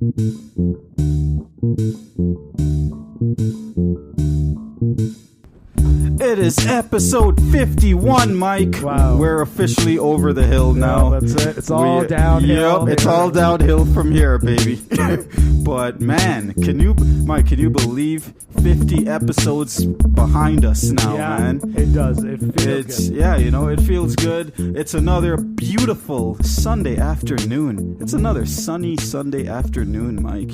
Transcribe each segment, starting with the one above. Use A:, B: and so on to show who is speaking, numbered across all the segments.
A: It is episode 51, Mike.
B: Wow.
A: We're officially over the hill now.
B: That's it. It's all downhill.
A: Yep, it's all downhill from here, baby. But man, can you believe 50 episodes behind us now, man?
B: It does. It feels good.
A: Yeah, it feels good. It's another beautiful Sunday afternoon. It's another sunny Sunday afternoon, Mike,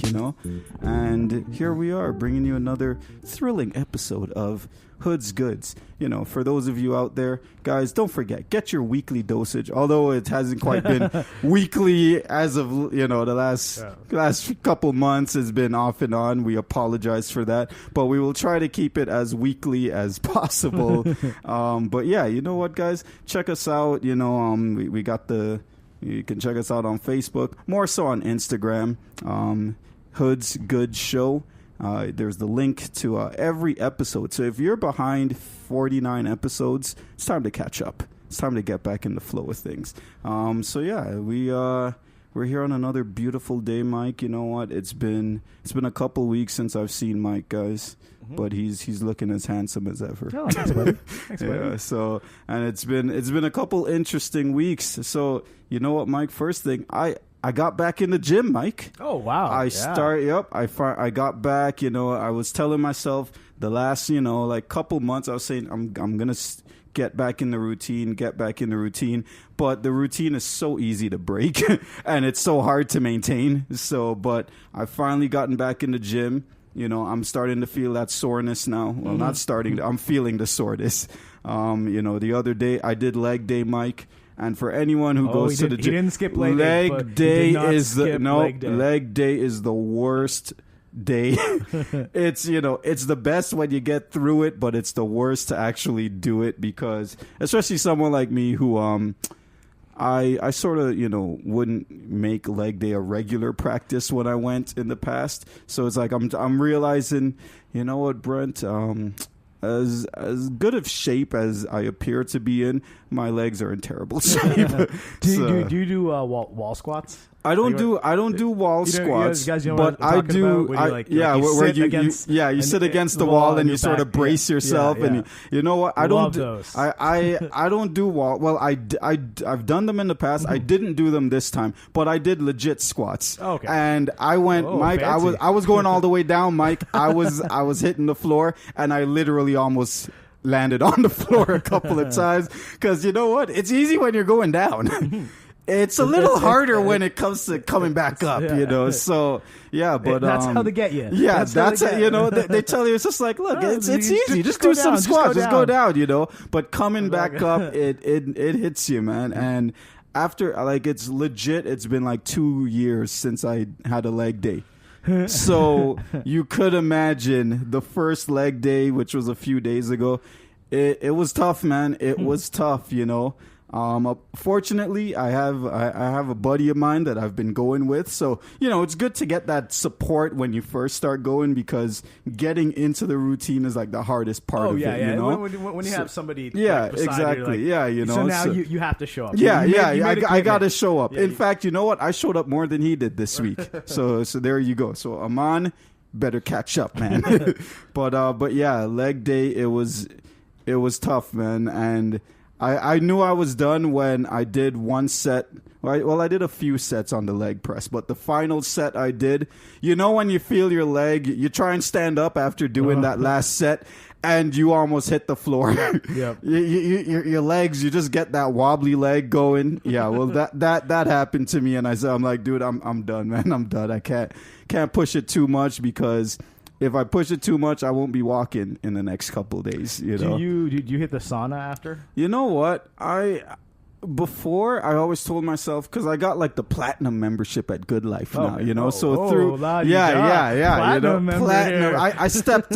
A: And here we are bringing you another thrilling episode of Hood's Goods. For those of you out there, guys, don't forget, get your weekly dosage. Although it hasn't quite been weekly as of the last couple months, has been off and on. We apologize for that, but we will try to keep it as weekly as possible. But yeah, you know what, guys, check us out. We got you can check us out on Facebook, more so on Instagram. Hood's Good Show. There's the link to every episode. So if you're behind 49 episodes, it's time to catch up. It's time to get back in the flow of things. So yeah, we're here on another beautiful day, Mike. You know what? It's been a couple weeks since I've seen Mike, guys. Mm-hmm. But he's looking as handsome as ever.
B: Oh, thanks, buddy. Thanks, buddy.
A: Yeah, so, and it's been a couple interesting weeks. So you know what, Mike? First thing, I got back in the gym, Mike.
B: Oh, wow.
A: I got back, I was telling myself the last, couple months, I was saying I'm going to get back in the routine. But the routine is so easy to break and it's so hard to maintain. But I've finally gotten back in the gym. I'm starting to feel that soreness now. Well, not starting. I'm feeling the soreness. The other day I did leg day, Mike. And for anyone who goes to the gym,
B: he didn't skip leg
A: day is the worst day. It's the best when you get through it, but it's the worst to actually do it, because especially someone like me who I sort of wouldn't make leg day a regular practice when I went in the past. So it's like I'm realizing, you know what, Brent, as good of shape as I appear to be in, my legs are in terrible shape.
B: Do you do wall squats?
A: I don't do wall squats, but I do. You sit against the wall and you sort of brace yourself, and you know what? I don't do wall. Well, I've done them in the past. I didn't do them this time, but I did legit squats.
B: Okay.
A: And I went, Mike.
B: Fancy.
A: I was going all the way down, Mike. I was hitting the floor, and I literally almost landed on the floor a couple of times, because you know what? It's easy when you're going down. It's a little harder when it comes to coming back up, So yeah, but
B: that's how they get you.
A: Yeah, that's they tell you it's just like, look, it's easy. Just do some squats, just go down, But coming back up, it hits you, man. And after, it's legit. It's been like 2 years since I had a leg day. So you could imagine the first leg day, which was a few days ago. It was tough, man. It was tough, Fortunately, I have a buddy of mine that I've been going with, so it's good to get that support when you first start going, because getting into the routine is like the hardest part of it.
B: When you have somebody,
A: exactly,
B: you, so now you have to show up.
A: I got to show up. In fact, you know what? I showed up more than he did this week. So there you go. So Aman, better catch up, man. But yeah, leg day. It was tough, man, and I knew I was done when I did one set. Well, I did a few sets on the leg press, but the final set I did, when you feel your leg, you try and stand up after doing that last set, and you almost hit the floor.
B: Yep.
A: Your legs, you just get that wobbly leg going. Yeah, well, that happened to me, and I'm like, dude, I'm done, man. I'm done. I can't push it too much, because if I push it too much, I won't be walking in the next couple of days. Do
B: you hit the sauna after?
A: You know what? Before, I always told myself, because I got the platinum membership at Good Life now, platinum.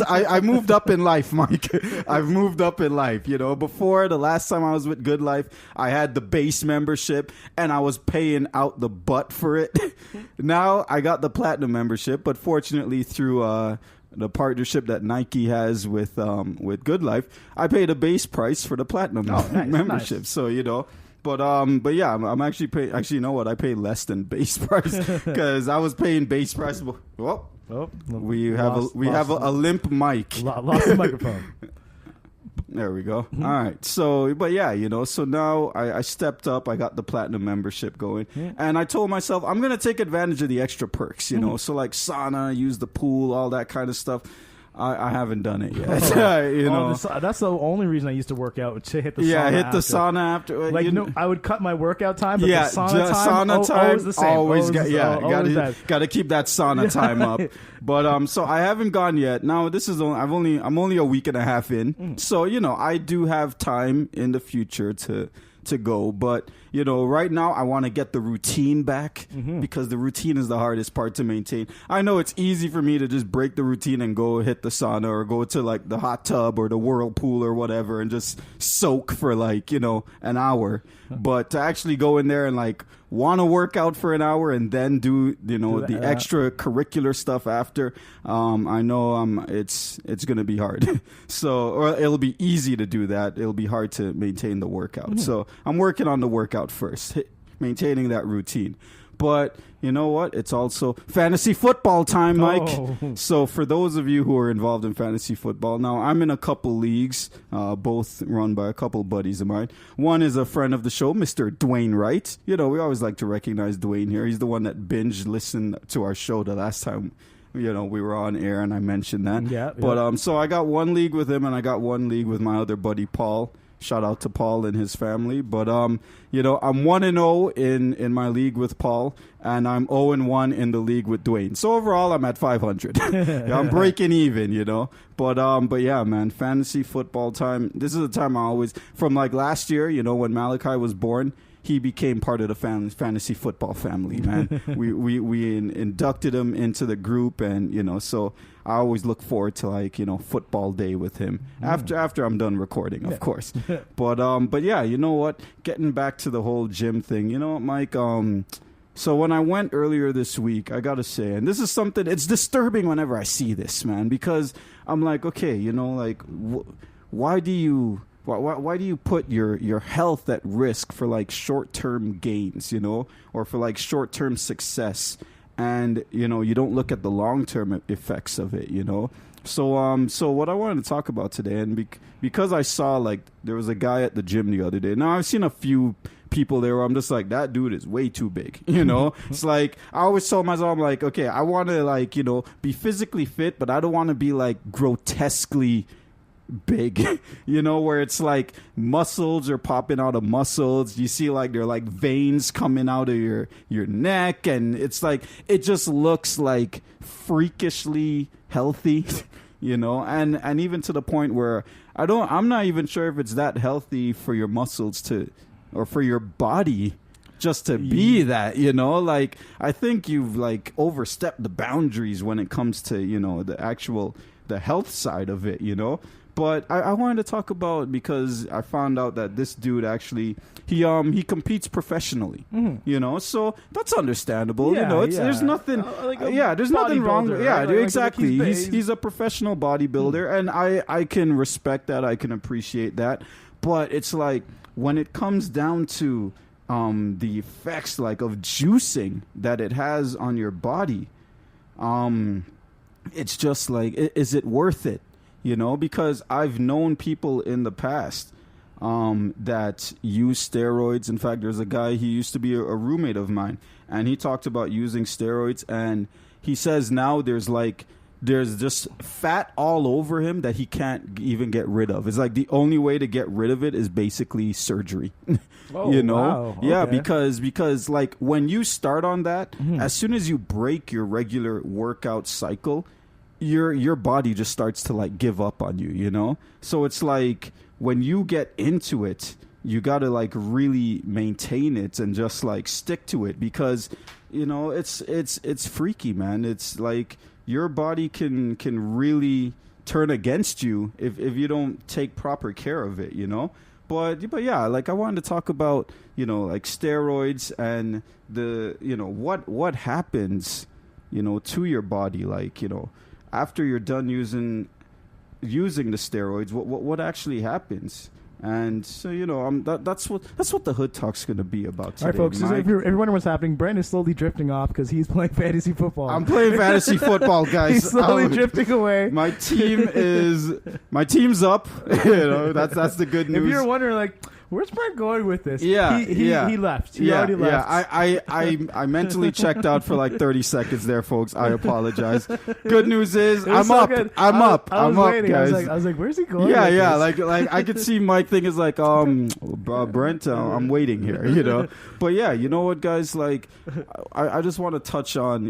A: I moved up in life, Mike. I've moved up in life. Before, the last time I was with Good Life, I had the base membership and I was paying out the butt for it. Now I got the platinum membership, but fortunately through the partnership that Nike has with Good Life, I paid a base price for the platinum membership. Nice. So but yeah, I'm actually paying. Actually, you know what? I pay less than base price because I was paying base price. We have a limp mic.
B: Lost the microphone.
A: There we go. All right. So, but yeah, so now I stepped up. I got the platinum membership going. And I told myself, I'm going to take advantage of the extra perks, So like sauna, use the pool, all that kind of stuff. I haven't done it yet.
B: That's the only reason I used to work out, to hit the sauna.
A: Yeah, hit the sauna after.
B: I would cut my workout time, but the sauna time, always the same.
A: Always got to keep that sauna time up. But so I haven't gone yet. Now this is I'm only a week and a half in, so I do have time in the future to go. But right now I want to get the routine back because the routine is the hardest part to maintain. I know it's easy for me to just break the routine and go hit the sauna or go to like the hot tub or the whirlpool or whatever and just soak for like an hour. But to actually go in there and like want to work out for an hour and then do the extracurricular stuff after, I know it's gonna be hard. Or it'll be easy to do that. It'll be hard to maintain the workout. So I'm working on the workout first, maintaining that routine. But you know what? It's also fantasy football time, Mike. So for those of you who are involved in fantasy football, now I'm in a couple leagues, both run by a couple buddies of mine. One is a friend of the show, Mr. Dwayne Wright. We always like to recognize Dwayne here. He's the one that binge listened to our show the last time we were on air, and I mentioned that. Yeah. But so I got one league with him, and I got one league with my other buddy Paul. Shout out to Paul and his family. But I'm 1-0 in my league with Paul, and I'm 0-1 in the league with Dwayne. So overall, I'm at 500. I'm breaking even, But yeah, man, fantasy football time. This is the time I always, from like last year, when Malachi was born, he became part of the fantasy football family, man. we inducted him into the group, and so I always look forward to like football day with him after I'm done recording, of course. But yeah, you know what? Getting back to the whole gym thing, Mike. So when I went earlier this week, I gotta say, and this is something, it's disturbing whenever I see this, man, because I'm like, okay, why do you put your health at risk for like short-term gains, or for like short-term success, and you don't look at the long-term effects of it, So what I wanted to talk about today, and because I saw like there was a guy at the gym the other day. Now I've seen a few people there where I'm just like, that dude is way too big, It's like I always told myself, I'm like, okay, I want to like be physically fit, but I don't want to be like grotesquely big, where it's like muscles are popping out of muscles. You see like they're like veins coming out of your neck, and it's like it just looks like freakishly healthy, and even to the point where I'm not even sure if it's that healthy for your muscles or for your body just to be that, like I think you've like overstepped the boundaries when it comes to the health side of it, But I wanted to talk about, because I found out that this dude actually he competes professionally, so that's understandable. There's nothing, there's nothing wrong. Exactly. He's a professional bodybuilder, and I can respect that. I can appreciate that. But it's like when it comes down to the effects like of juicing that it has on your body, it's just like, is it worth it? Because I've known people in the past that use steroids. In fact, there's a guy, he used to be a roommate of mine, and he talked about using steroids, and he says now there's just fat all over him that he can't even get rid of. It's like the only way to get rid of it is basically surgery.
B: Wow.
A: Yeah, because like when you start on that, as soon as you break your regular workout cycle, your body just starts to like give up on you, So it's like when you get into it, you got to like really maintain it and just like stick to it, because it's freaky, man. It's like your body can really turn against you if you don't take proper care of it, But yeah, like I wanted to talk about, like steroids and the, what happens, to your body, like, after you're done using the steroids, what actually happens. And so, that's what the Hood Talk's going to be about today.
B: All right, folks, if you're wondering what's happening, Brentt is slowly drifting off because he's playing fantasy football.
A: I'm playing fantasy football, guys.
B: He's slowly drifting away.
A: My team's up. That's the good news.
B: If you're wondering, like, where's Brentt going with this?
A: He
B: left. He already left.
A: I mentally checked out for like 30 seconds there, folks. I apologize. Good news is I'm
B: so
A: up.
B: Good.
A: I'm up,
B: waiting.
A: guys.
B: I was like, where's he going?
A: Yeah. Like I could see Mike thing is like, Brentt, I'm waiting here, But yeah, you know what, guys? Like, I just want to touch on,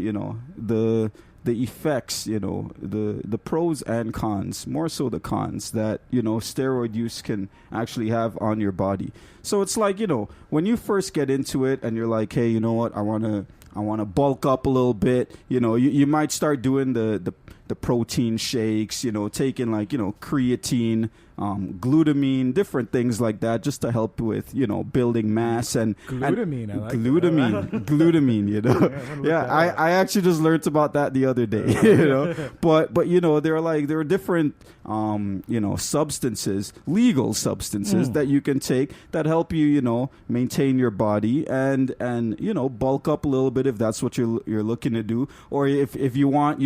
A: the effects, the pros and cons, more so the cons that, steroid use can actually have on your body. So it's like, when you first get into it and you're like, hey, you know what, I want to bulk up a little bit, you might start doing the protein shakes, taking like, creatine, glutamine, different things like that, just to help with, building mass and
B: glutamine. I like
A: glutamine. Yeah, I actually just learned about that the other day. But there are different substances, legal substances that you can take that help you maintain your body and bulk up a little bit if that's what you're looking to do, or if you want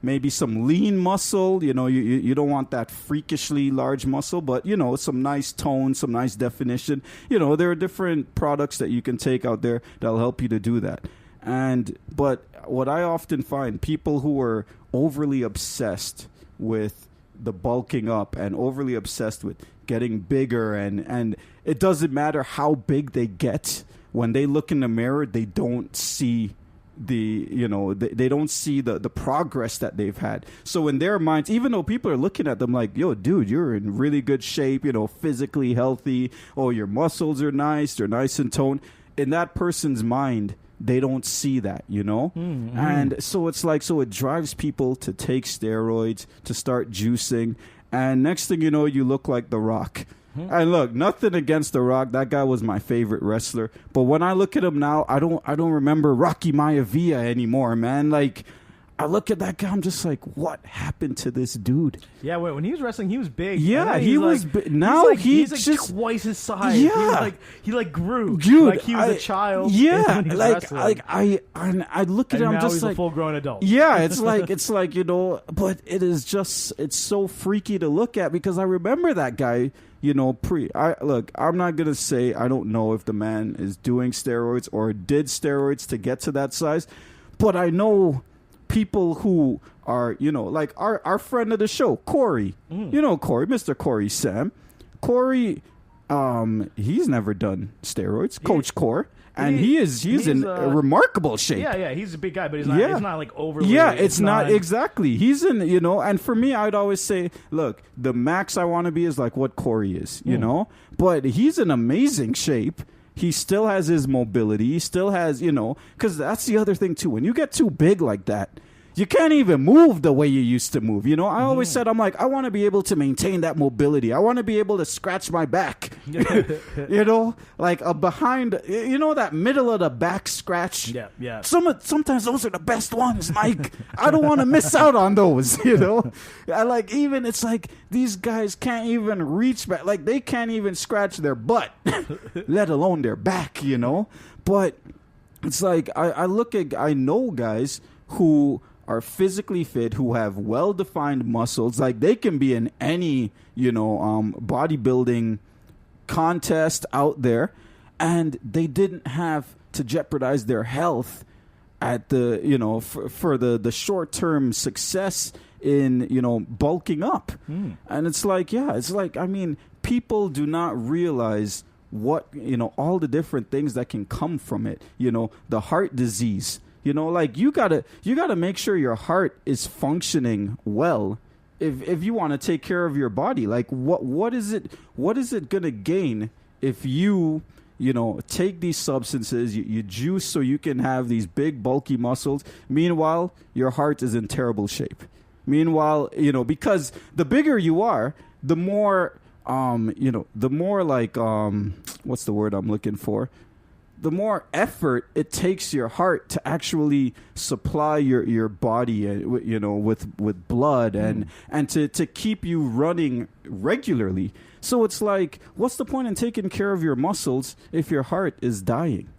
A: maybe some lean muscle, you don't want that freakishly large muscle, but some nice tone, some nice definition. There are different products that you can take out there that'll help you to do that. But what I often find, people who are overly obsessed with the bulking up and overly obsessed with getting bigger, and it doesn't matter how big they get, when they look in the mirror, they don't see they don't see the progress that they've had. So in their minds, even though people are looking at them like, yo, dude, you're in really good shape, physically healthy, oh, your muscles are nice, they're nice and toned, in that person's mind, they don't see that,
B: Mm-hmm.
A: And so it's like, so it drives people to take steroids, to start juicing, and next thing you know, you look like The Rock. And look, nothing against The Rock. That guy was my favorite wrestler. But when I look at him now, I don't remember Rocky Maivia anymore, man. Like, I look at that guy, I'm just like, what happened to this dude?
B: Yeah, when he was wrestling, he was big.
A: Yeah, he was big. Now he's like
B: just twice his size.
A: Yeah,
B: he grew.
A: Dude,
B: like he was a child.
A: Yeah,
B: when he was
A: like I look at him, I'm just
B: he's
A: like
B: a full-grown adult.
A: Yeah, it's like but it is just, it's so freaky to look at, because I remember that guy. I'm not going to say I don't know if the man is doing steroids or did steroids to get to that size, but I know people who are, like our friend of the show, Corey. Corey, Mr. Corey Sam. Corey, he's never done steroids. Coach Core. And he's in remarkable shape.
B: Yeah, he's a big guy, but he's not like overly.
A: Yeah, it's not exactly. He's in, and for me, I'd always say, look, the max I want to be is like what Corey is, but he's in amazing shape. He still has his mobility. He still has, because that's the other thing too. When you get too big like that, you can't even move the way you used to move. I always said, I'm like, I want to be able to maintain that mobility. I want to be able to scratch my back. Like a behind, that middle of the back scratch.
B: Yeah.
A: Sometimes those are the best ones, Mike. I don't want to miss out on those, I like, even, it's like these guys can't even reach back. Like, they can't even scratch their butt, let alone their back, But it's like, I know guys who are physically fit, who have well-defined muscles, like they can be in any, bodybuilding contest out there, and they didn't have to jeopardize their health at the, for the short-term success in, bulking up. And it's like, I mean, people do not realize what, all the different things that can come from it, the heart disease. Like you gotta make sure your heart is functioning well if you want to take care of your body. Like what is it gonna gain if you take these substances, you juice so you can have these big bulky muscles. Meanwhile, your heart is in terrible shape. Meanwhile, because the bigger you are, the more the more like what's the word I'm looking for? the more effort it takes your heart to actually supply your body, with blood and to keep you running regularly. So it's like, what's the point in taking care of your muscles if your heart is dying?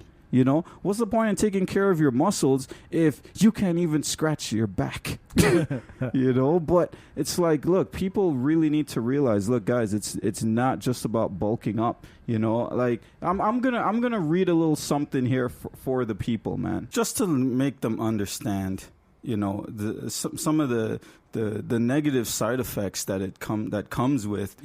A: What's the point in taking care of your muscles if you can't even scratch your back? But it's like, look, people really need to realize, look, guys, it's not just about bulking up. Like I'm gonna read a little something here for the people, man, just to make them understand, some of the negative side effects that comes with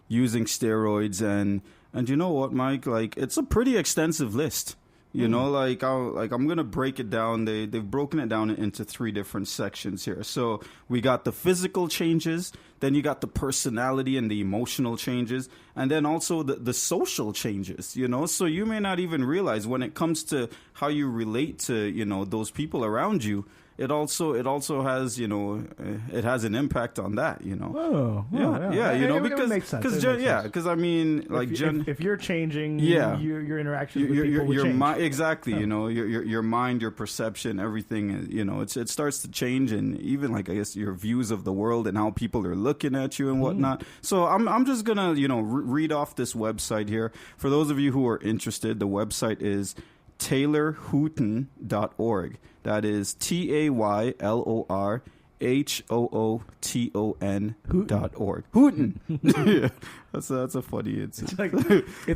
A: using steroids and you know what, Mike, like it's a pretty extensive list. Like I'm gonna break it down. They've broken it down into 3 different sections here. So we got the physical changes, then you got the personality and the emotional changes, and then also the social changes. So you may not even realize when it comes to how you relate to those people around you. It also has it has an impact on that.
B: Oh, yeah.
A: Because I mean, like,
B: if you're changing, your interactions with people will change.
A: Exactly. Your mind, your perception, everything. It starts to change, and even like I guess your views of the world and how people are looking at you and whatnot. So I'm just gonna read off this website here for those of you who are interested. The website is TaylorHooton.org. That is TaylorHooton.org. Hooton. Yeah, that's a funny. It's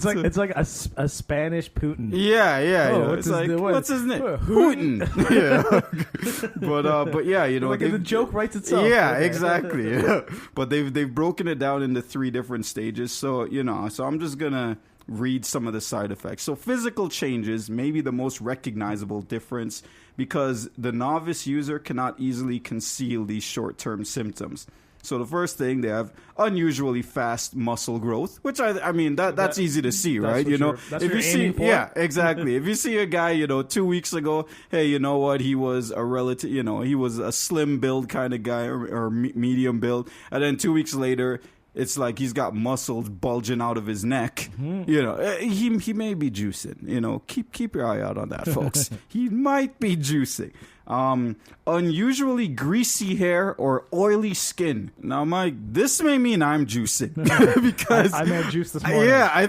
B: like a Spanish Putin.
A: Yeah. What's his name? Hooton. Yeah. But yeah,
B: like the joke writes itself.
A: Yeah, okay. Exactly. Yeah. But they've broken it down into 3 different stages. So so I'm just gonna read some of the side effects. So physical changes may be the most recognizable difference because the novice user cannot easily conceal these short-term symptoms. So the first thing, they have unusually fast muscle growth, which I mean that's easy to see, right?
B: That's if you see,
A: yeah, exactly. If you see a guy, 2 weeks ago, hey, you know what? He was a relative, he was a slim build kind of guy or medium build, and then 2 weeks later, it's like he's got muscles bulging out of his neck. He may be juicing. Keep your eye out on that, folks. He might be juicing. Unusually greasy hair or oily skin. Now, Mike, this may mean I'm juicing because
B: I may have juiced this morning.
A: Yeah, I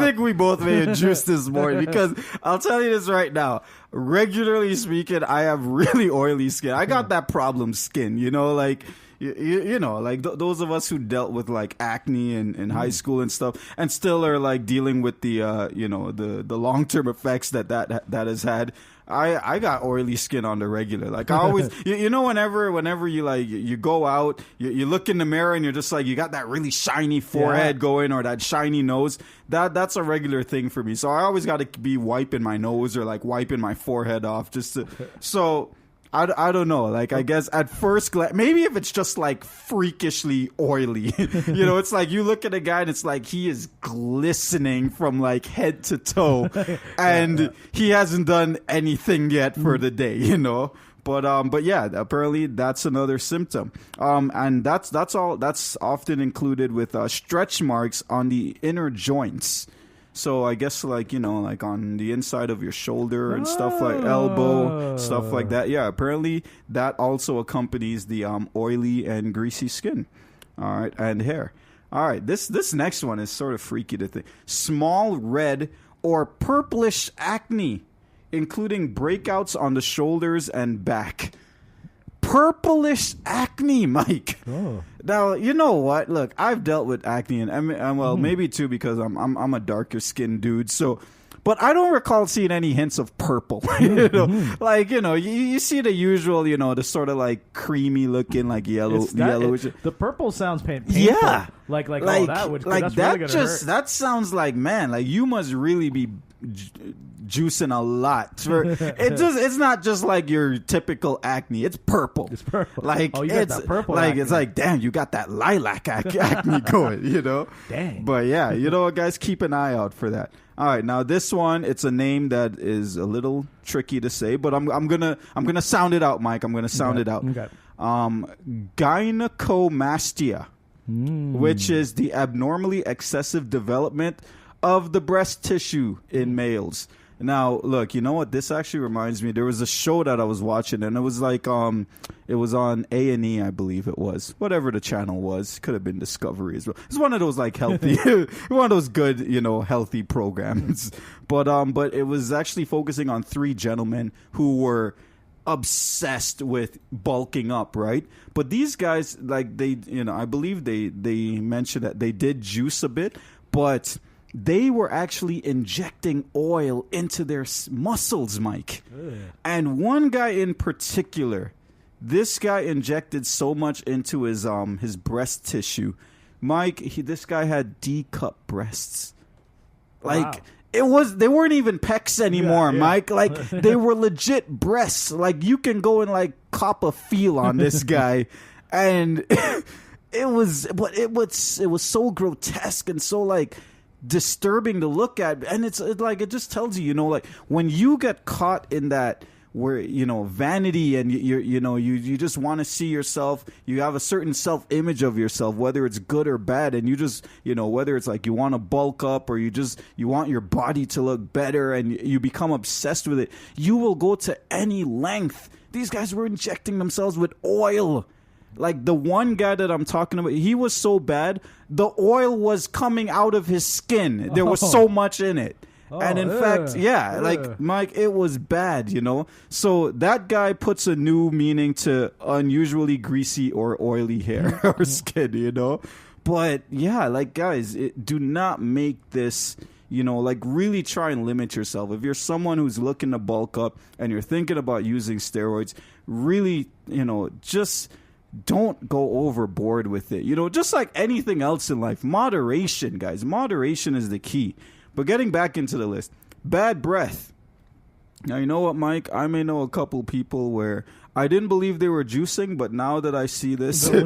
A: think we both may have juiced this morning because I'll tell you this right now. Regularly speaking, I have really oily skin. I got that problem skin. Like. Those of us who dealt with like acne in high school and stuff, and still are like dealing with the the long term effects that has had. I got oily skin on the regular. Like I always, whenever you like you go out, you look in the mirror and you're just like you got that really shiny forehead going or that shiny nose. That's a regular thing for me. So I always got to be wiping my nose or like wiping my forehead off just to so. I don't know. Like, I guess at first glance, maybe if it's just like freakishly oily, it's like you look at a guy and it's like he is glistening from like head to toe and he hasn't done anything yet for the day, But yeah, apparently that's another symptom. And that's often included with stretch marks on the inner joints. So I guess like on the inside of your shoulder and stuff like elbow, stuff like that. Yeah, apparently that also accompanies the oily and greasy skin. All right, and hair. All right, this next one is sort of freaky to think. Small red or purplish acne, including breakouts on the shoulders and back. Purplish acne, Mike.
B: Oh.
A: Now, you know what? Look, I've dealt with acne, and maybe too because I'm a darker skinned dude. So, but I don't recall seeing any hints of purple. You see the usual, the sort of like creamy looking, like yellowish.
B: The purple sounds painful.
A: Yeah,
B: like that would like
A: that's
B: that
A: really just hurt. That sounds like, man, like you must really be juicing a lot. It's not just like your typical acne. It's purple.
B: It's purple.
A: Like
B: you got that purple.
A: Like
B: acne.
A: It's like, damn, you got that lilac acne going.
B: Dang.
A: But yeah, what, guys, keep an eye out for that. All right, now this one, it's a name that is a little tricky to say, but I'm gonna sound it out, Mike. I'm gonna sound it out.
B: Okay.
A: Gynecomastia, which is the abnormally excessive development of the breast tissue in males. Now, look, you know what? This actually reminds me. There was a show that I was watching, and it was like, it was on A&E, I believe it was. Whatever the channel was, could have been Discovery as well. It's one of those like healthy, one of those good, healthy programs. But it was actually focusing on three gentlemen who were obsessed with bulking up, right? But these guys, like I believe they mentioned that they did juice a bit, but they were actually injecting oil into their muscles, Mike. Ugh. And one guy in particular, this guy injected so much into his breast tissue. Mike, this guy had D-cup breasts. Like, wow. They weren't even pecs anymore, yeah. Mike. Like, they were legit breasts. Like, you can go and, like, cop a feel on this guy. And it was so grotesque and so, like, disturbing to look at. And it's like, it just tells you, like, when you get caught in that, where vanity, and you just want to see yourself, you have a certain self-image of yourself, whether it's good or bad, and you just whether it's like you want to bulk up or you want your body to look better, and you become obsessed with it, you will go to any length. These guys were injecting themselves with oil. Like the one guy that I'm talking about, he was so bad, the oil was coming out of his skin. There was so much in it. Oh, and in fact, like, Mike, it was bad, So that guy puts a new meaning to unusually greasy or oily hair or skin, But, yeah, like, guys, do not make this, like, really try and limit yourself. If you're someone who's looking to bulk up and you're thinking about using steroids, really, just don't go overboard with it. Just like anything else in life, moderation, guys. Moderation is the key. But getting back into the list, bad breath. Now, you know what, Mike? I may know a couple people where I didn't believe they were juicing, but now that I see this, the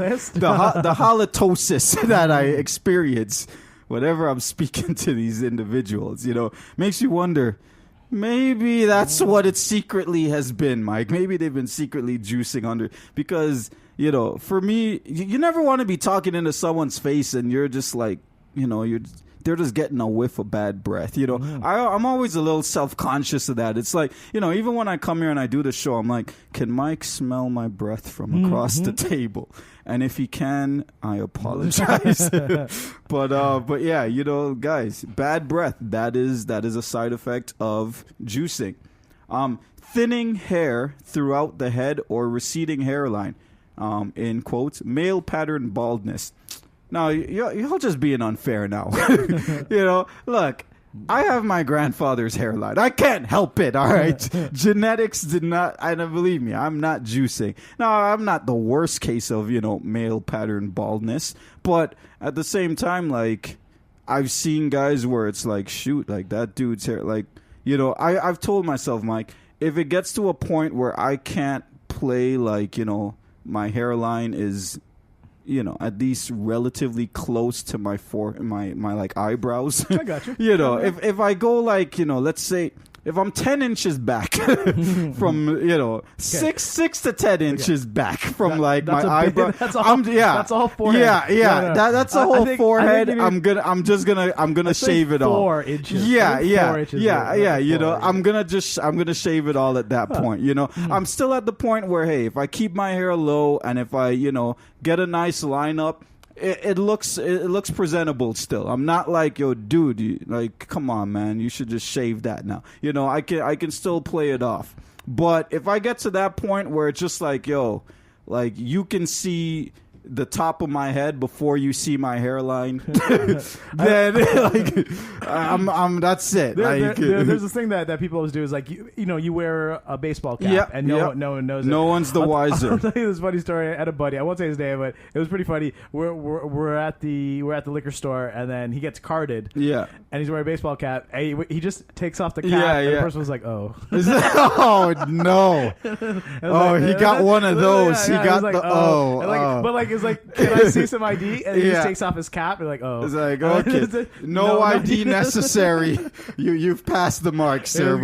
A: halitosis that I experience whenever I'm speaking to these individuals, makes you wonder, maybe that's what it secretly has been, Mike. Maybe they've been secretly juicing under, because, for me, you never want to be talking into someone's face and you're just like, they're just getting a whiff of bad breath. I'm always a little self-conscious of that. It's like, even when I come here and I do the show, I'm like, can Mike smell my breath from across the table? And if he can, I apologize. But yeah, guys, bad breath, that is a side effect of juicing. Thinning hair throughout the head or receding hairline, in quotes, male pattern baldness. No, you're just being unfair now. Look, I have my grandfather's hairline. I can't help it, all right? Genetics did not, and believe me, I'm not juicing. No, I'm not the worst case of, male pattern baldness. But at the same time, like, I've seen guys where it's like, shoot, like, that dude's hair, like, I've told myself, Mike, if it gets to a point where I can't play, like, my hairline is, at least relatively close to my like eyebrows.
B: I got you.
A: If I go like, let's say if I'm 10 inches back from, 6 to 10 inches back from my eyebrow.
B: That's all forehead.
A: Yeah. That's a whole forehead. I'm gonna shave it all.
B: 4 inches.
A: Yeah.
B: 4 inches.
A: Yeah. I'm gonna shave it all at that point. I'm still at the point where, hey, if I keep my hair low and if I, get a nice lineup, it looks presentable still. I'm not like, yo, dude, like, come on, man, you should just shave that now. I can still play it off. But if I get to that point where it's just like, yo, like, you can see the top of my head before you see my hairline, then like I'm that's it.
B: There's this thing that people always do is like you wear a baseball cap and no one knows it.
A: No one's the wiser.
B: I'll tell you this funny story. I had a buddy. I won't say his name, but it was pretty funny. We're at the liquor store and then he gets carded. Yeah. And he's wearing a baseball cap. And he just takes off the cap. And the person was like, "Oh,
A: oh no! Oh, he got one of those. He got
B: like,
A: the
B: But like, it's like, can I see some ID? And he just takes off his cap and like, oh.
A: It's like, okay, no ID necessary. You've passed the mark, sir.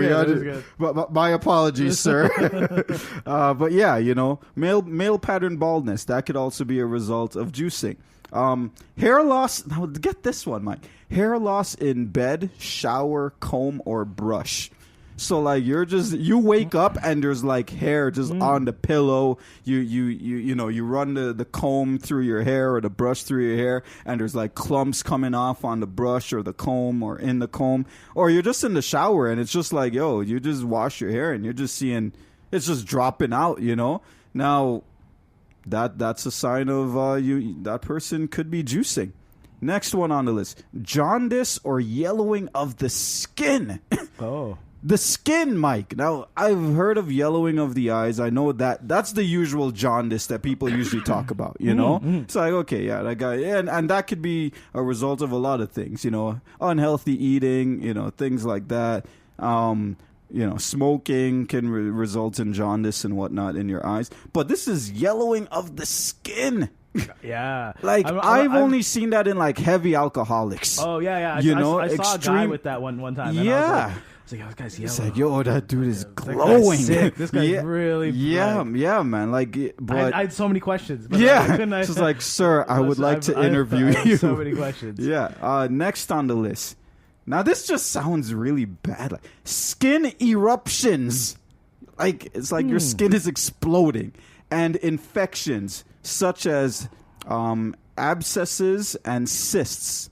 A: But my apologies, sir. But yeah, male pattern baldness, that could also be a result of juicing. Hair loss. Now get this one, Mike. Hair loss in bed, shower, comb, or brush. So like you wake up and there's like hair just on the pillow. You run the comb through your hair or the brush through your hair, and there's like clumps coming off on the brush or the comb or in the comb. Or you're just in the shower and it's just like, yo, you just wash your hair and you're just seeing it's just dropping out, Now that's a sign of that person could be juicing. Next one on the list: jaundice or yellowing of the skin.
B: Oh.
A: The skin, Mike. Now, I've heard of yellowing of the eyes. I know that's the usual jaundice that people usually talk about, It's like, okay, yeah, that guy. And that could be a result of a lot of things, unhealthy eating, things like that. Smoking can result in jaundice and whatnot in your eyes. But this is yellowing of the skin.
B: Yeah.
A: Like, I've only seen that in, like, heavy alcoholics.
B: Oh, yeah. I saw a guy with that one time.
A: Yeah.
B: I was like, oh, this guy's yellow.
A: It's like, yo, that dude is glowing.
B: This guy's really bright.
A: Yeah, man. Like, but
B: I had so many questions. But
A: it's just like, sir, I would like to interview you.
B: So many questions.
A: Yeah. Next on the list. Now, this just sounds really bad. Like, skin eruptions. Like, it's like your skin is exploding. And infections such as abscesses and cysts.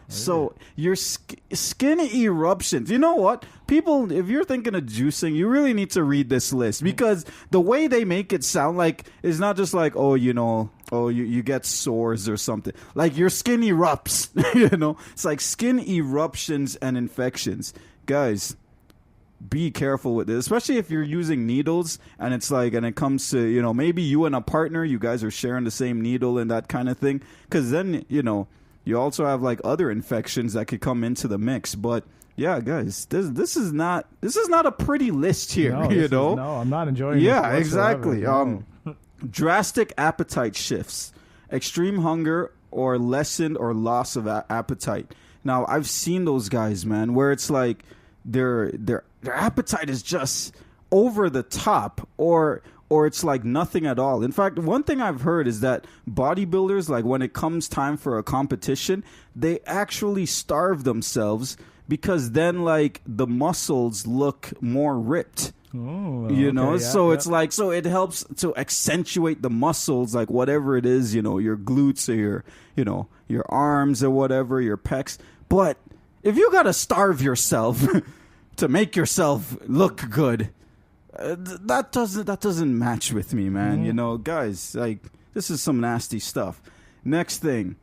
A: So your skin eruptions. You know what? People, if you're thinking of juicing, you really need to read this list, because the way they make it sound like it's not just like, you get sores or something. Like your skin erupts, It's like skin eruptions and infections. Guys, be careful with this, especially if you're using needles and it's like, and it comes to, maybe you and a partner, you guys are sharing the same needle and that kind of thing. Because then, you also have like other infections that could come into the mix. But yeah, guys, this is not a pretty list here.
B: No, I'm not enjoying.
A: Yeah, exactly. Drastic appetite shifts, extreme hunger, or lessened or loss of appetite. Now, I've seen those guys, man, where it's like their appetite is just over the top, or it's like nothing at all. In fact, one thing I've heard is that bodybuilders, like when it comes time for a competition, they actually starve themselves, because then like the muscles look more ripped. It's like, so it helps to accentuate the muscles, like whatever it is, your glutes or your arms or whatever, your pecs. But if you got to starve yourself to make yourself look good, that doesn't match with me, man. Guys, like, this is some nasty stuff. Next thing,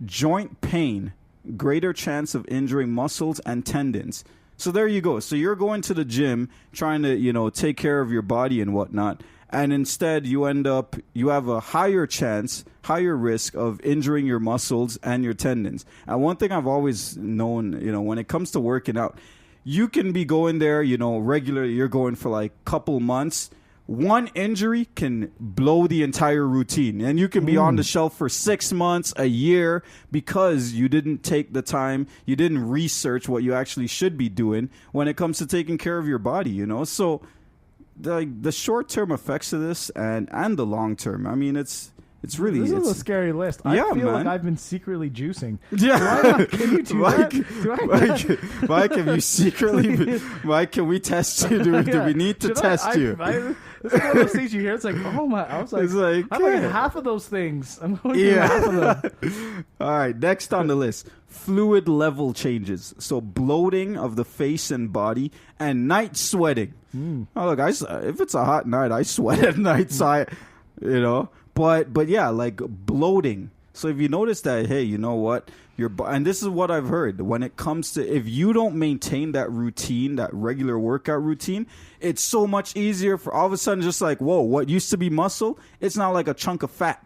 A: joint pain, greater chance of injuring muscles and tendons. So there you go. So you're going to the gym trying to, take care of your body and whatnot, and instead you have a higher risk of injuring your muscles and your tendons. And one thing I've always known, when it comes to working out, you can be going there, regularly. You're going for like a couple months. One injury can blow the entire routine. And you can be on the shelf for 6 months, a year, because you didn't take the time. You didn't research what you actually should be doing when it comes to taking care of your body, So the short-term effects of this and the long-term, I mean, it's really...
B: This is a scary list. I feel like I've been secretly juicing.
A: Yeah.
B: Can you do that?
A: Mike, have you secretly... Mike, can we test you? Do we need to test you?
B: It's one of those things you hear. It's like, oh my... I was like, I'm like half of those things. I'm going through half of them.
A: All right, next on the list. Fluid level changes. So bloating of the face and body, and night sweating. Oh, look, if it's a hot night, I sweat at night. So But yeah, like bloating. So if you notice that, hey, you know what? And this is what I've heard. When it comes to, if you don't maintain that routine, that regular workout routine, it's so much easier for all of a sudden just like, whoa, what used to be muscle, it's now like a chunk of fat.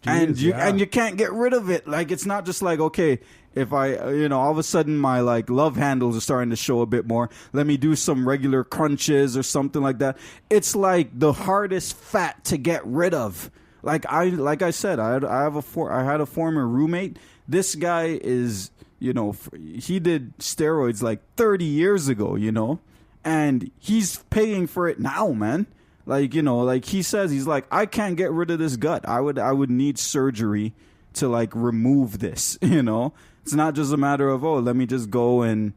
A: Jeez, and you can't get rid of it. Like, it's not just like, okay, if I, all of a sudden my like love handles are starting to show a bit more, let me do some regular crunches or something like that. It's like the hardest fat to get rid of. Like I said, I had a former roommate. This guy is, he did steroids like 30 years ago, and he's paying for it now, man. Like, like he says, he's like, I can't get rid of this gut. I would need surgery to like remove this, It's not just a matter of, let me just go and,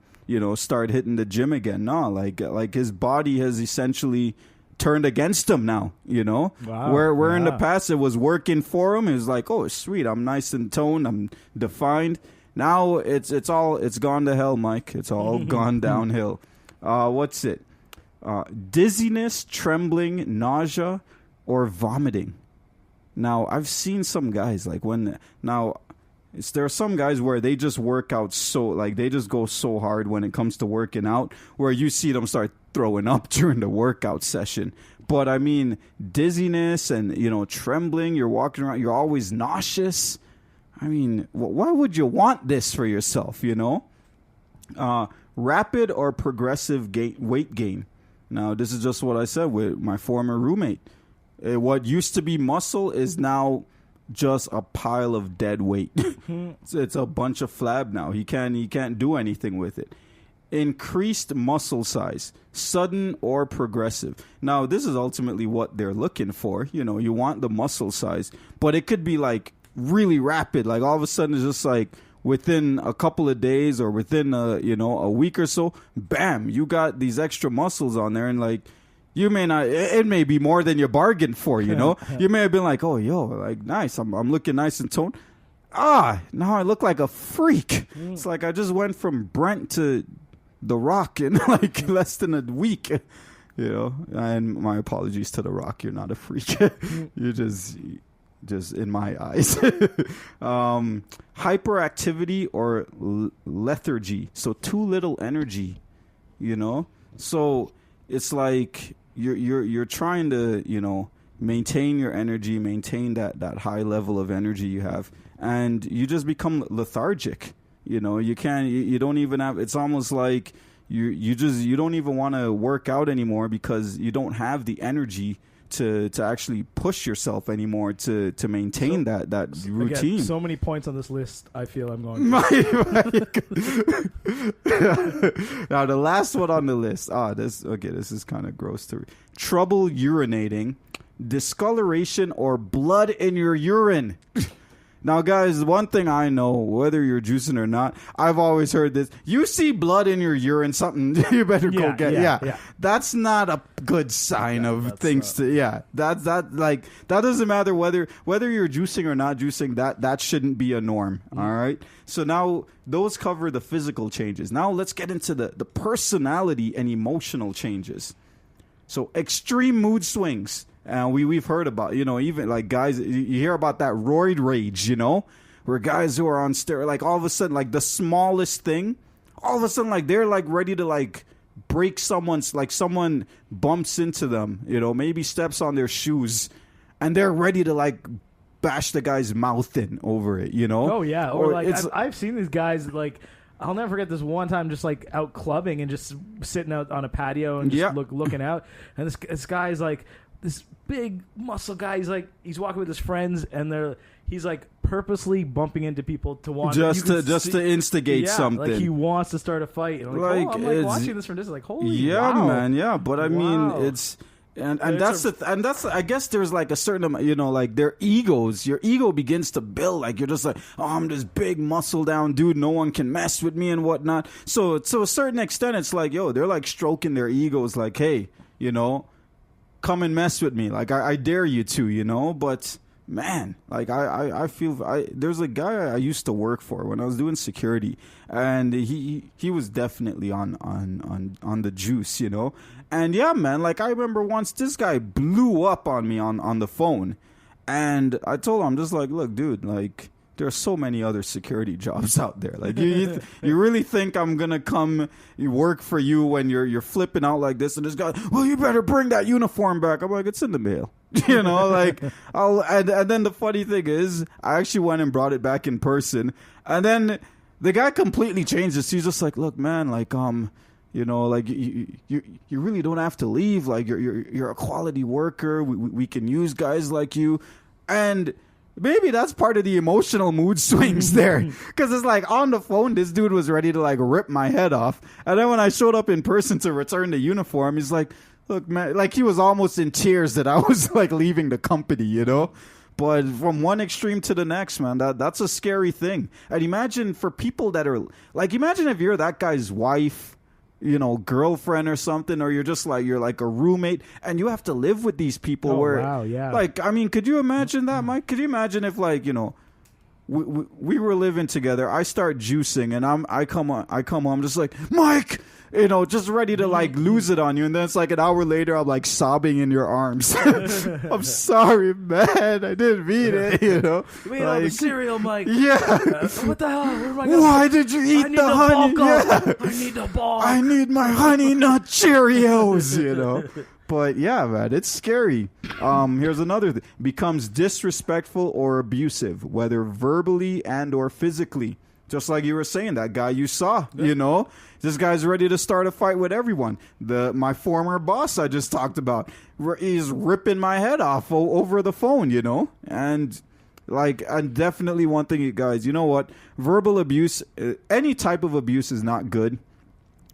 A: start hitting the gym again. No, like his body has essentially turned against him now,
B: Wow.
A: Where in the past it was working for him. It was like, oh, sweet, I'm nice and toned, I'm defined. Now it's gone to hell, Mike. It's all gone downhill. What's it? Dizziness, trembling, nausea, or vomiting. Now, I've seen some guys there are some guys where they just work out they just go so hard when it comes to working out, where you see them start throwing up during the workout session. But I mean, dizziness and, trembling, you're walking around, you're always nauseous. I mean, why would you want this for yourself, Rapid or progressive weight gain. Now, this is just what I said with my former roommate. What used to be muscle is now just a pile of dead weight. It's a bunch of flab now. He can't do anything with it. Increased muscle size, sudden or progressive. Now, this is ultimately what they're looking for. You want the muscle size, but it could be like really rapid. Like all of a sudden, it's just like within a couple of days or within a week or so, bam, you got these extra muscles on there, and like you may not. It may be more than you bargained for. You may have been like, oh, like nice. I'm looking nice and toned. Now I look like a freak. It's like I just went from Brentt to The Rock in like less than a week. And my apologies to The Rock. You're not a freak. You're just in my eyes. Hyperactivity or lethargy. So too little energy. So it's like you're trying to maintain your energy, maintain that high level of energy you have, and you just become lethargic. You don't even have. It's almost like you don't even want to work out anymore because you don't have the energy to actually push yourself anymore to maintain that routine.
B: Again, so many points on this list. I feel I'm going.
A: Now the last one on the list. This is kind of gross to read. Trouble urinating, discoloration, or blood in your urine. Now, guys, one thing I know, whether you're juicing or not, I've always heard this. You see blood in your urine, something you better go get. Yeah. That's not a good sign of things that doesn't matter whether you're juicing or not juicing. That shouldn't be a norm. All right. So now those cover the physical changes. Now let's get into the personality and emotional changes. So extreme mood swings. And we've heard about, even like guys, you hear about that roid rage, where guys who are on steroids, like all of a sudden, like the smallest thing, all of a sudden, like they're like ready to like break someone bumps into them, maybe steps on their shoes, and they're ready to like bash the guy's mouth in over it,
B: Oh yeah, or like I've seen these guys like. I'll never forget this one time, just like out clubbing and just sitting out on a patio and just looking out, and this guy's like. This big muscle guy, he's walking with his friends, and he's like purposely bumping into people to want
A: to instigate something.
B: Like he wants to start a fight. And I'm like watching this from distance, like holy
A: wow. Man, yeah. But I mean, it's and that's I guess there's like a certain amount, like their egos. Your ego begins to build. Like you're just like, oh, I'm this big muscle down dude. No one can mess with me and whatnot. So to a certain extent, it's like, they're like stroking their egos. Like, hey, come and mess with me. Like, I dare you to, but man, like I feel there's a guy I used to work for when I was doing security, and he was definitely on the juice, and yeah, man, like I remember once this guy blew up on me on the phone, and I told him, I'm just like, look, dude, like there are so many other security jobs out there. Like you really think I'm gonna come work for you when you're flipping out like this? And this guy, well, you better bring that uniform back. I'm like, it's in the mail, Like and then the funny thing is, I actually went and brought it back in person, and then the guy completely changed this. He's just like, look, man, like like you really don't have to leave. Like you're a quality worker. We can use guys like you, and. Maybe that's part of the emotional mood swings there. Because it's like on the phone, this dude was ready to like rip my head off. And then when I showed up in person to return the uniform, he's like, look, man, like he was almost in tears that I was like leaving the company, But from one extreme to the next, man, that's a scary thing. And imagine for people that are like, imagine if you're that guy's wife, you know, girlfriend or something, or you're like a roommate and you have to live with these people like, I mean, could you imagine that, Mike? Could you imagine if, like, you know, we were living together, I start juicing and I come home just like, Mike, you know, just ready to like lose it on you, and then it's like an hour later I'm like sobbing in your arms. I'm sorry, man, I didn't mean it, you know.
B: We ate all the cereal, Mike.
A: Yeah.
B: What the hell?
A: Why did you eat the honey? Yeah.
B: I need the ball.
A: I need my honey nut Cheerios, you know. But yeah, man, it's scary. Here's another thing. Becomes disrespectful or abusive, whether verbally and or physically. Just like you were saying, that guy you saw, you know, this guy's ready to start a fight with everyone. My former boss I just talked about, he's ripping my head off over the phone, you know. And like, and definitely one thing, guys, you know what? Verbal abuse, any type of abuse is not good.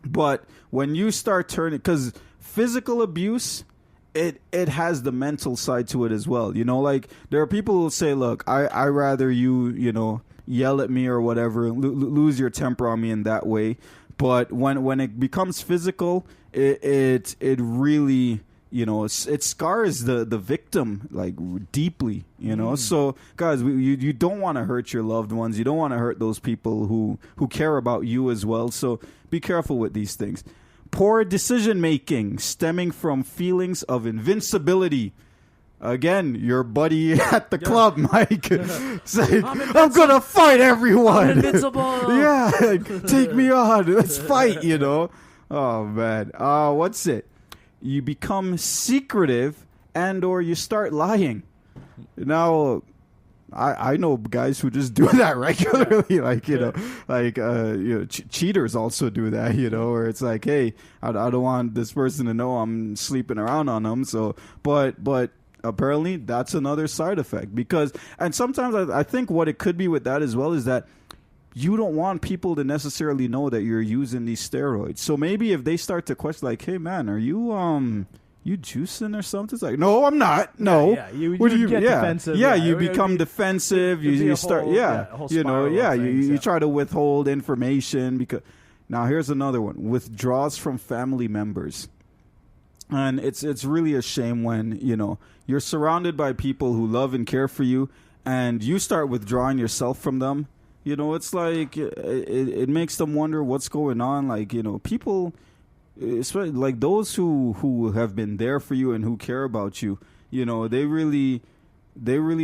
A: But when you start turning, because physical abuse, it has the mental side to it as well. You know, like there are people who say, look, I rather you know, yell at me or whatever, lose your temper on me in that way. But when it becomes physical, it really, you know, it scars the victim like deeply, you know. So guys, you don't want to hurt your loved ones. You don't want to hurt those people who care about you as well. So be careful with these things. Poor decision making stemming from feelings of invincibility. Again, your buddy at the club, Mike, saying, I'm going to fight everyone.
B: I'm invincible.
A: Yeah, take me on. Let's fight, you know. Oh, man. What's it? You become secretive and or you start lying. Now, I know guys who just do that regularly, like, you know, like, you know, cheaters also do that, you know, where it's like, hey, I don't want this person to know I'm sleeping around on them. So, but apparently that's another side effect because, and sometimes I think what it could be with that as well is that you don't want people to necessarily know that you're using these steroids. So maybe if they start to question like, hey man, are you juicing or something? It's like, no, I'm not. No.
B: Yeah. You get defensive.
A: Yeah, you become defensive. You start, you know, you try to withhold information because. Now here's another one: withdraws from family members. And it's really a shame when, you know, you're surrounded by people who love and care for you and you start withdrawing yourself from them. You know, it's like it makes them wonder what's going on. Like, you know, people, especially like those who have been there for you and who care about you, you know, they really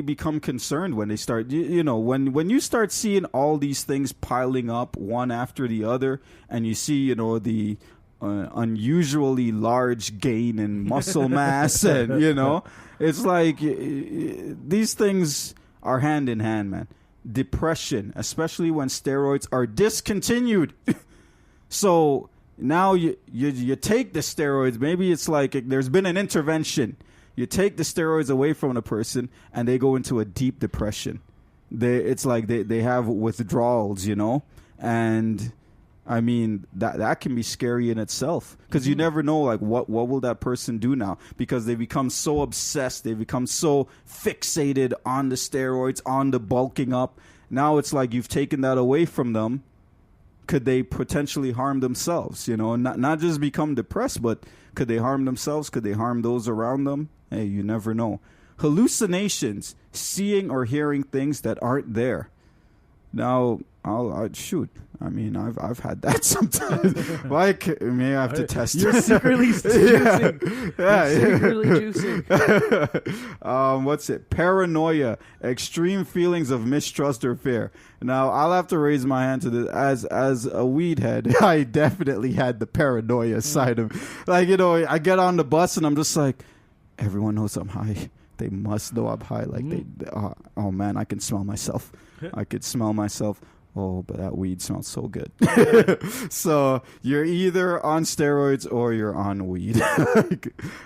A: become concerned when they start, you know, when you start seeing all these things piling up one after the other and you see, you know, the unusually large gain in muscle mass and, you know, it's like these things are hand in hand, man. Depression, especially when steroids are discontinued. So now you take the steroids, maybe it's like there's been an intervention. You take the steroids away from the person and they go into a deep depression. It's like they have withdrawals, you know, and I mean, that can be scary in itself because you never know, like, what will that person do now because they become so obsessed. They become so fixated on the steroids, on the bulking up. Now it's like you've taken that away from them. Could they potentially harm themselves, you know, not just become depressed, but could they harm themselves? Could they harm those around them? Hey, you never know. Hallucinations, seeing or hearing things that aren't there. Now, I'll shoot. I mean, I've had that sometimes. Like, may I have to test.
B: You're secretly juicing.
A: Yeah.
B: You're secretly juicing.
A: What's it? Paranoia, extreme feelings of mistrust or fear. Now, I'll have to raise my hand to this. As a weed head, I definitely had the paranoia side of, like, you know, I get on the bus and I'm just like, everyone knows I'm high. They must know I'm high. Like oh man, I can smell myself. I could smell myself. Oh, but that weed smells so good. So you're either on steroids or you're on weed.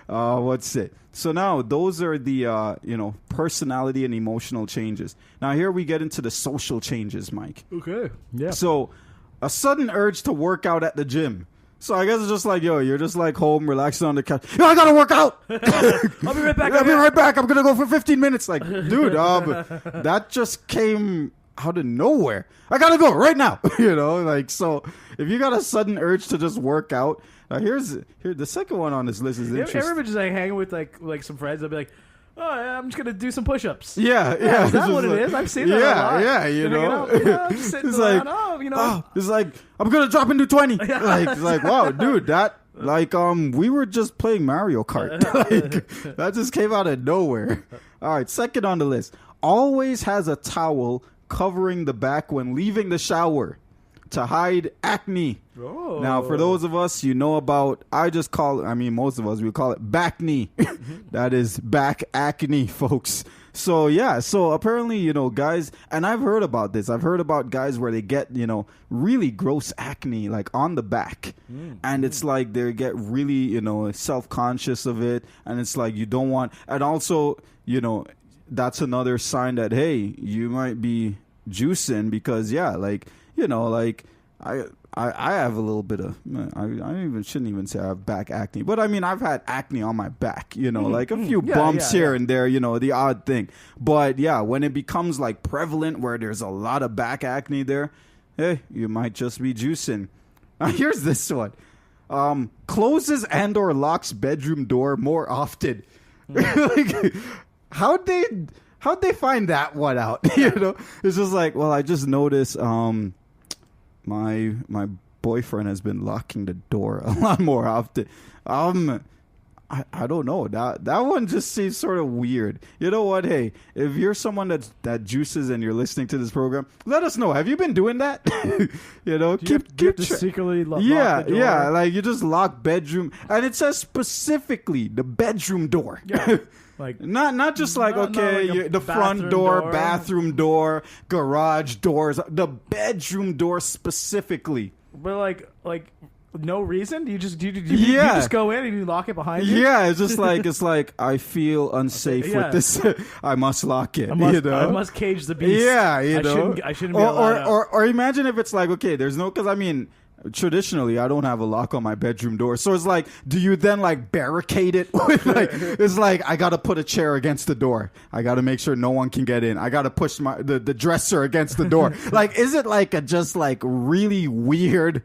A: What's it? So now those are the, you know, personality and emotional changes. Now here we get into the social changes, Mike.
B: Okay. Yeah.
A: So a sudden urge to work out at the gym. So I guess it's just like, yo, you're just like home, relaxing on the couch. Yo, I gotta work out.
B: I'll be right back.
A: I'll be right back. I'm gonna go for 15 minutes. Like, dude, that just came out of nowhere. I gotta go right now. Like, so if you got a sudden urge to just work out, here the second one on this list is interesting.
B: Ever just like hanging with like some friends? I'll be like, oh, yeah, I'm just gonna do some push-ups.
A: Yeah.
B: Is that what it is? I've seen that a lot.
A: Yeah,
B: just sitting
A: it's
B: around,
A: like, it's like, I'm gonna drop into 20. like, wow, dude, that, like, we were just playing Mario Kart. Like, that just came out of nowhere. All right, second on the list. Always has a towel covering the back when leaving the shower to hide acne.
B: Oh.
A: Now, for those of us, about, most of us, we call it back knee. That is back acne, folks. So, yeah. So, apparently, guys, and I've heard about this. I've heard about guys where they get, really gross acne, like, on the back. And it's like they get really, self-conscious of it. And it's like you don't want, and also, that's another sign that, hey, you might be juicing because, yeah, like, I have a little bit of, I shouldn't even say I have back acne, but I mean, I've had acne on my back, like a few bumps here and there, the odd thing. But yeah, when it becomes like prevalent where there's a lot of back acne there, hey, you might just be juicing. Now, here's this one. Closes and or locks bedroom door more often. Like, how'd they find that one out? It's just like, well, I just noticed, my boyfriend has been locking the door a lot more often. I don't know. That one just seems sort of weird. You know what? Hey, if you're someone that juices and you're listening to this program, let us know. Have you been doing that?
B: Keep secretly lock the door?
A: Yeah. Like you just lock bedroom, and it says specifically the bedroom door.
B: Yeah. Like
A: not just like the front door, bathroom door, garage doors, the bedroom door specifically.
B: But like no reason? You just go in and you lock it behind you?
A: Yeah, it's just like I feel unsafe with this. I must lock it. I
B: must cage the beast.
A: Yeah,
B: I shouldn't be allowed
A: or imagine if it's like, okay, there's no, because I mean, traditionally I don't have a lock on my bedroom door, so it's like, do you then like barricade it with like, it's like I gotta put a chair against the door, I gotta make sure no one can get in, I gotta push the dresser against the door. Like, is it like a just like really weird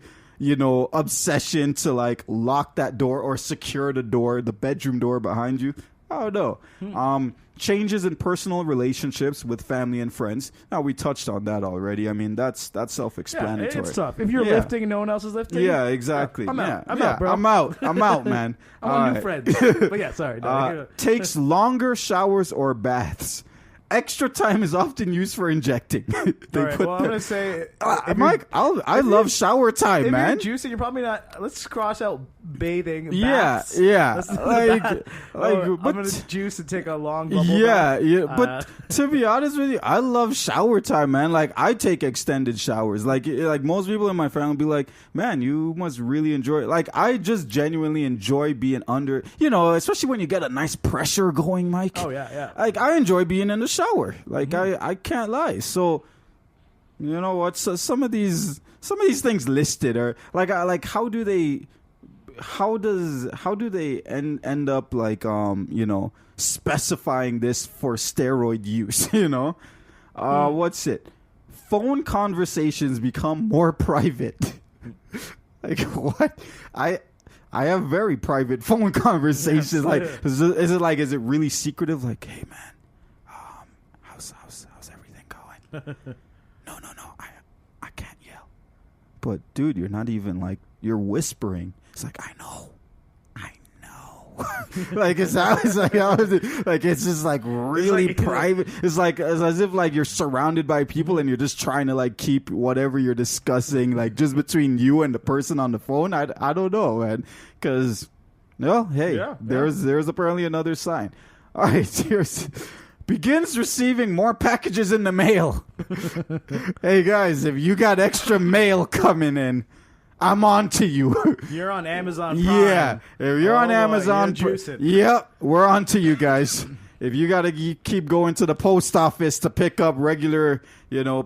A: obsession to like lock that door or secure the door, the bedroom door behind you? I don't know. Changes in personal relationships with family and friends. Now, we touched on that already. I mean, that's self-explanatory.
B: Yeah, it's tough. If you're lifting and no one else is lifting.
A: Yeah, exactly.
B: I'm out, bro.
A: I'm out, man.
B: I want new friends. But yeah, sorry.
A: Takes longer showers or baths. Extra time is often used for injecting.
B: I'm gonna say,
A: Mike, I love shower time, man.
B: If you're juicing, you're probably not. Let's cross out bathing.
A: Baths.
B: But I'm gonna juice and take a long bubble bath.
A: But to be honest with you, I love shower time, man. Like, I take extended showers. Like most people in my family be like, man, you must really enjoy it. Like, I just genuinely enjoy being under, especially when you get a nice pressure going, Mike.
B: Oh yeah.
A: Like, I enjoy being in the shower. Like, I can't lie. So, you know what? So some of these things listed are like how do they end up like specifying this for steroid use? What's it? Phone conversations become more private. Like, what? I have very private phone conversations. Yes. Like, is it really secretive? Like, hey man, how's everything going? No, I can't yell. But dude, you're not even like, you're whispering. It's like, I know. Like, it's just like really private. It's like as if like you're surrounded by people and you're just trying to like keep whatever you're discussing like just between you and the person on the phone. I don't know, man. Because there's apparently another sign. All right, begins receiving more packages in the mail. Hey guys, if you got extra mail coming in, I'm on to you.
B: You're on Amazon Prime.
A: Yeah, if you're on Amazon Prime, yep, we're on to you guys. If you got to keep going to the post office to pick up regular,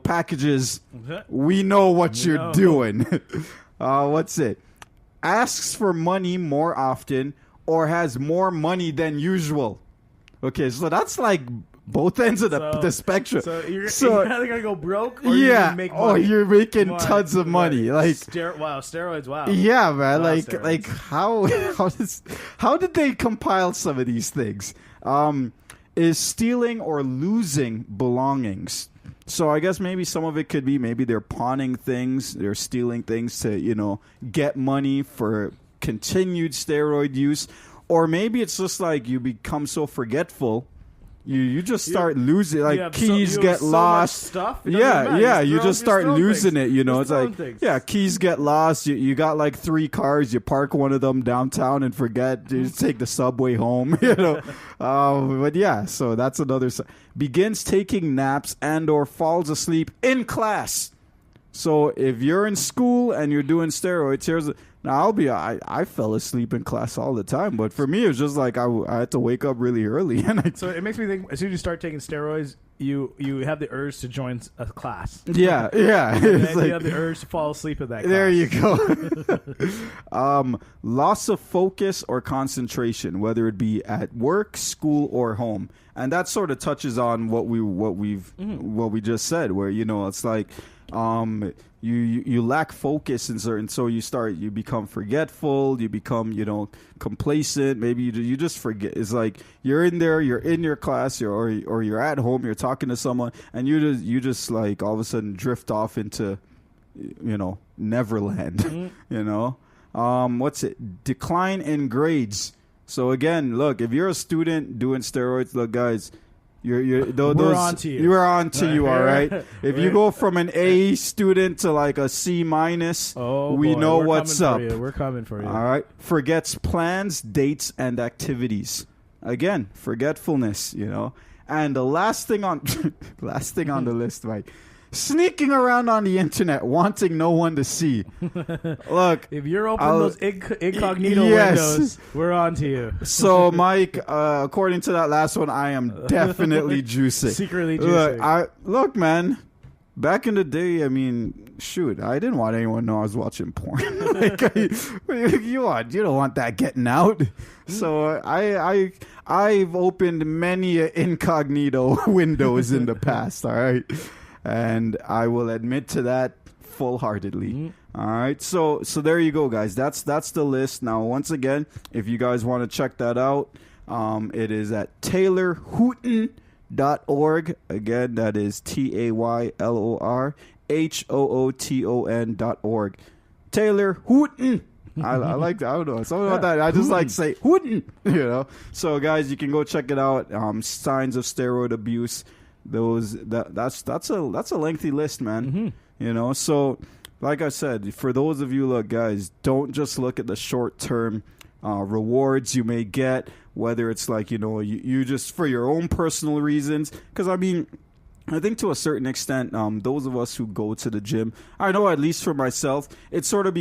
A: packages, we know what you're doing. What's it? asks for money more often or has more money than usual. Okay, so that's like both ends of the spectrum.
B: So you're either going to go broke or you're going to make money.
A: Oh, you're making tons of money. Like
B: steroids, wow.
A: Yeah, man. Like how did they compile some of these things? Is stealing or losing belongings. So I guess maybe some of it could be maybe they're pawning things, they're stealing things to, get money for continued steroid use. Or maybe it's just like you become so forgetful, you just start losing. Like keys get lost.
B: Stuff.
A: Yeah. You just start losing it. It's like
B: things.
A: Keys get lost. You got like 3 cars. You park one of them downtown and forget. You just take the subway home. But yeah, so that's another. Begins taking naps and or falls asleep in class. So if you're in school and you're doing steroids, I fell asleep in class all the time, but for me it was just like I had to wake up really early.
B: So it makes me think as soon as you start taking steroids, you have the urge to join a class.
A: Yeah.
B: And then you have the urge to fall asleep in that class.
A: There you go. Loss of focus or concentration, whether it be at work, school, or home, and that sort of touches on what we just said, where it's like. You lack focus in certain, so you become forgetful, you become complacent. Maybe you just forget. It's like you're in your class, or you're at home, you're talking to someone, and you just like all of a sudden drift off into Neverland. What's it? Decline in grades. So again, look, if you're a student doing steroids, look, guys. We're on to you. We're on to you, all right? If you go from an A student to like a C-, we know what's up.
B: We're coming for you.
A: All right. Forgets plans, dates, and activities. Again, forgetfulness, And the last thing on the list, Mike. Sneaking around on the internet, wanting no one to see. Look,
B: if you're opening those incognito windows, we're on to you.
A: So, Mike, according to that last one, I am definitely juicing.
B: Secretly juicing.
A: Look, man. Back in the day, I mean, shoot, I didn't want anyone to know I was watching porn. You don't want that getting out. So I've opened many incognito windows in the past. All right. And I will admit to that full-heartedly. Mm-hmm. All right, so there you go, guys. That's the list. Now, once again, if you guys want to check that out, it is at taylorhooton.org. Again, that is TaylorHooton.org. Taylor Hooton. I like that. I don't know. Something about that. I just like to say Hooton. So, guys, you can go check it out. Signs of steroid abuse. That's a lengthy list, man. Mm-hmm. So like I said, for those of you, look, guys, don't just look at the short-term rewards you may get, whether it's like you just for your own personal reasons, because I mean, I think to a certain extent, those of us who go to the gym, I know at least for myself, it sort of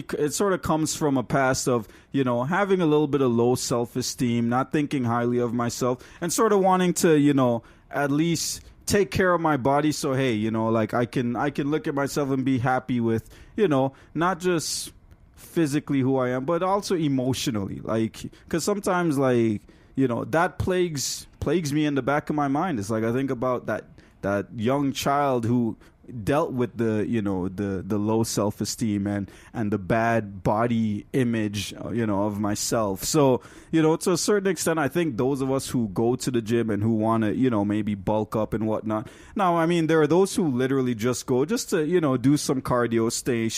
A: comes from a past of having a little bit of low self-esteem, not thinking highly of myself, and sort of wanting to at least take care of my body. So hey, like I can look at myself and be happy with not just physically who I am, but also emotionally, like because sometimes like that plagues me in the back of my mind. It's like I think about that young child who dealt with the low self-esteem and the bad body image of myself. So to a certain extent, I think those of us who go to the gym and who want to maybe bulk up and whatnot. Now, I mean, there are those who literally just go just to do some cardio, stay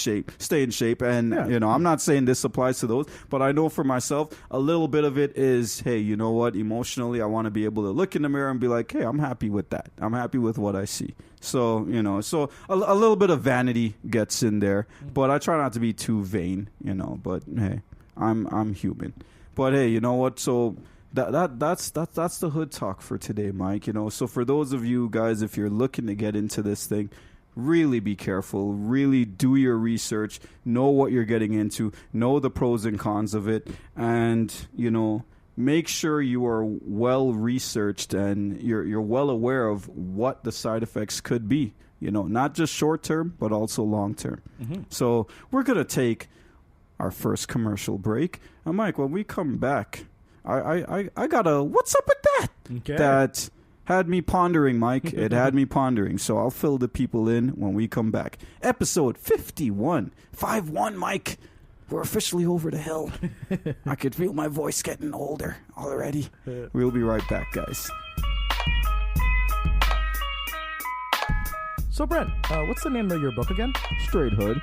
A: in shape, and I'm not saying this applies to those, but I know for myself a little bit of it is, hey, you know what, emotionally I want to be able to look in the mirror and be like, hey, I'm happy with that. I'm happy with what I see. So, so a little bit of vanity gets in there, but I try not to be too vain, but hey, I'm human. But hey, you know what? So that's the hood talk for today, Mike, So for those of you guys, if you're looking to get into this thing, really be careful, really do your research, know what you're getting into, know the pros and cons of it, and, make sure you are well researched and you're well aware of what the side effects could be, not just short term, but also long term. Mm-hmm. So we're going to take our first commercial break. And Mike, when we come back, I got a what's up with that?
B: Okay.
A: That had me pondering, Mike. It had me pondering. So I'll fill the people in when we come back. Episode 51. 5-1, Mike. We're officially over the hill. I could feel my voice getting older already. We'll be right back, guys.
B: So, Brent, what's the name of your book again?
A: Straight Hood.